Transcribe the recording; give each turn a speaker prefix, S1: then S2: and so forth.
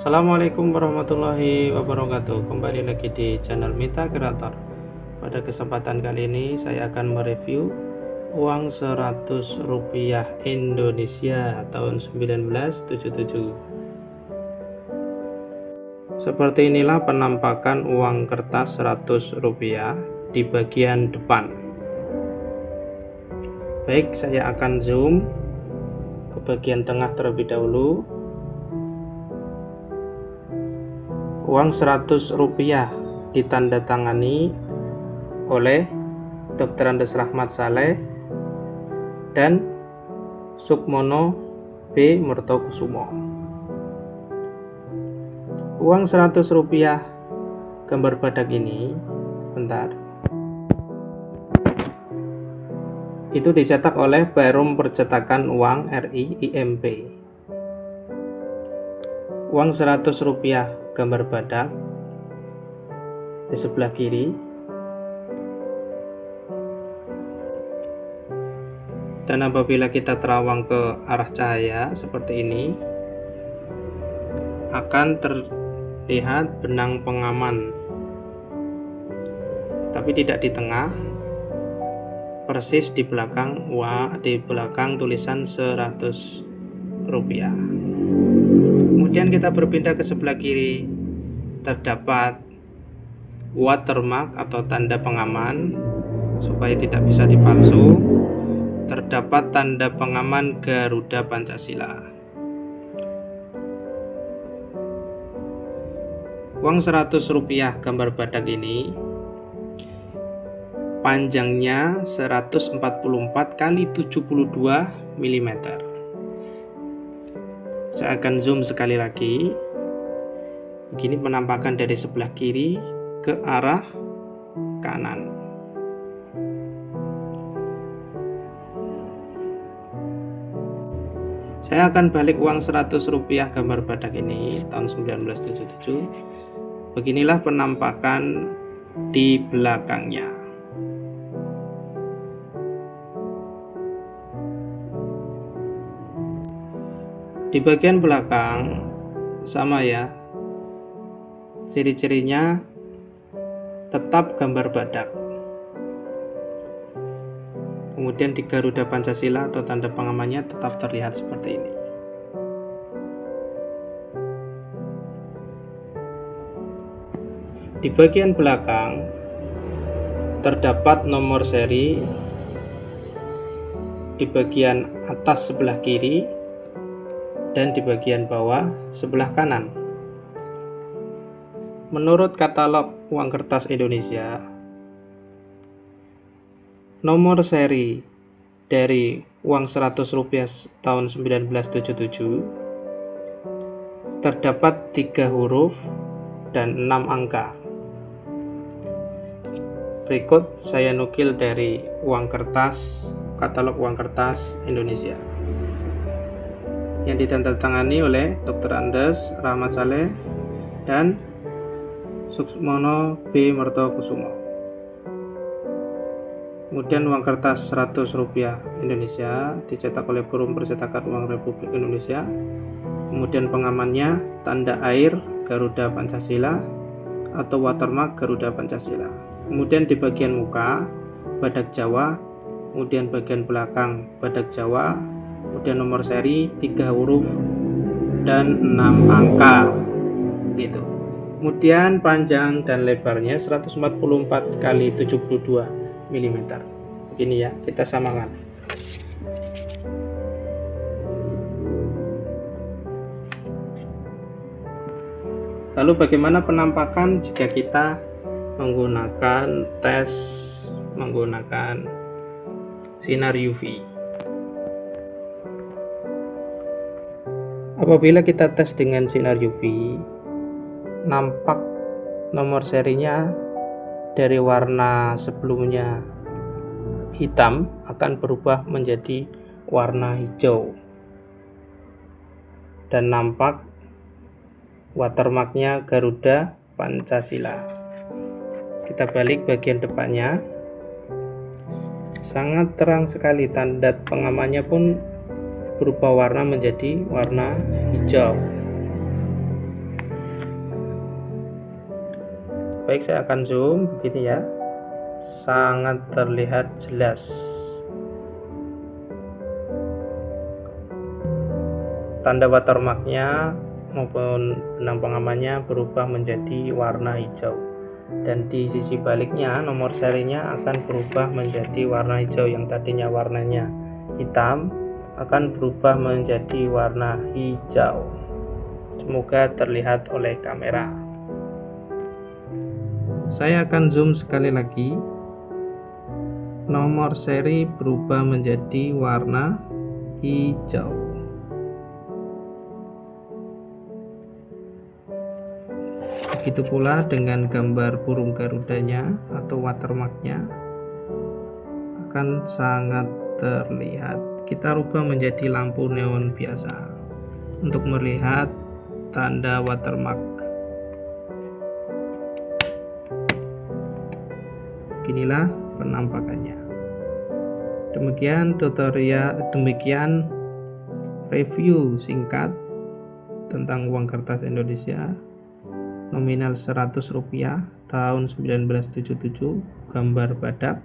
S1: Assalamualaikum warahmatullahi wabarakatuh. Kembali lagi di channel Mita Kreator. Pada kesempatan kali ini saya akan mereview uang 100 rupiah Indonesia tahun 1977. Seperti inilah penampakan uang kertas 100 rupiah di bagian depan. Baik, saya akan zoom ke bagian tengah terlebih dahulu. Uang 100 rupiah ditandatangani oleh Dr. Andes Rahmat Saleh dan Sukmono B. Mertokusumo. Uang 100 rupiah gambar badak ini, bentar, itu dicetak oleh Perum Percetakan Uang RI IMP. Uang 100 rupiah gambar badak di sebelah kiri, dan apabila kita terawang ke arah cahaya seperti ini akan terlihat benang pengaman, tapi tidak di tengah, persis di belakang tulisan 100 rupiah. Kemudian kita berpindah ke sebelah kiri, terdapat watermark atau tanda pengaman supaya tidak bisa dipalsu. Terdapat tanda pengaman Garuda Pancasila. Uang 100 rupiah gambar badak ini panjangnya 144 kali 72 mm. Saya akan zoom sekali lagi. Begini penampakan dari sebelah kiri ke arah kanan. Saya akan balik uang 100 rupiah gambar badak ini tahun 1977. Beginilah penampakan di belakangnya. Di bagian belakang sama ya, ciri-cirinya tetap gambar badak. Kemudian di Garuda Pancasila atau tanda pengamannya tetap terlihat seperti ini. Di bagian belakang terdapat nomor seri di bagian atas sebelah kiri dan di bagian bawah sebelah kanan. Menurut katalog uang kertas Indonesia, nomor seri dari uang 100 rupiah tahun 1977 terdapat 3 huruf dan 6 angka. Berikut saya nukil dari katalog uang kertas Indonesia yang ditandatangani oleh Dr. Andes Rahmat Saleh dan Sukmono B. Mertokusumo. Kemudian uang kertas 100 rupiah Indonesia dicetak oleh Perum Percetakan Uang Republik Indonesia. Kemudian pengamannya tanda air Garuda Pancasila atau watermark Garuda Pancasila. Kemudian di bagian muka badak Jawa, kemudian bagian belakang badak Jawa, kemudian nomor seri 3 huruf dan 6 angka gitu. Kemudian panjang dan lebarnya 144 kali 72 mm. Begini ya, kita samakan. Lalu bagaimana penampakan jika kita menggunakan sinar UV? Apabila kita tes dengan sinar UV, nampak nomor serinya dari warna sebelumnya hitam akan berubah menjadi warna hijau, dan nampak watermarknya Garuda Pancasila. Kita balik bagian depannya, sangat terang sekali, tanda pengamannya pun berubah warna menjadi warna hijau. Baik, saya akan zoom begini ya, sangat terlihat jelas. Tanda watermarknya maupun benang pengamannya berubah menjadi warna hijau, dan di sisi baliknya nomor serinya akan berubah menjadi warna hijau. Yang tadinya warnanya hitam akan berubah menjadi warna hijau. Semoga terlihat oleh kamera. Saya akan zoom sekali lagi. Nomor seri berubah menjadi warna hijau. Begitu pula dengan gambar burung garudanya atau watermarknya akan sangat terlihat. Kita rubah menjadi lampu neon biasa untuk melihat tanda watermark. Beginilah penampakannya. Demikian review singkat tentang uang kertas Indonesia nominal Rp100 tahun 1977, gambar badak,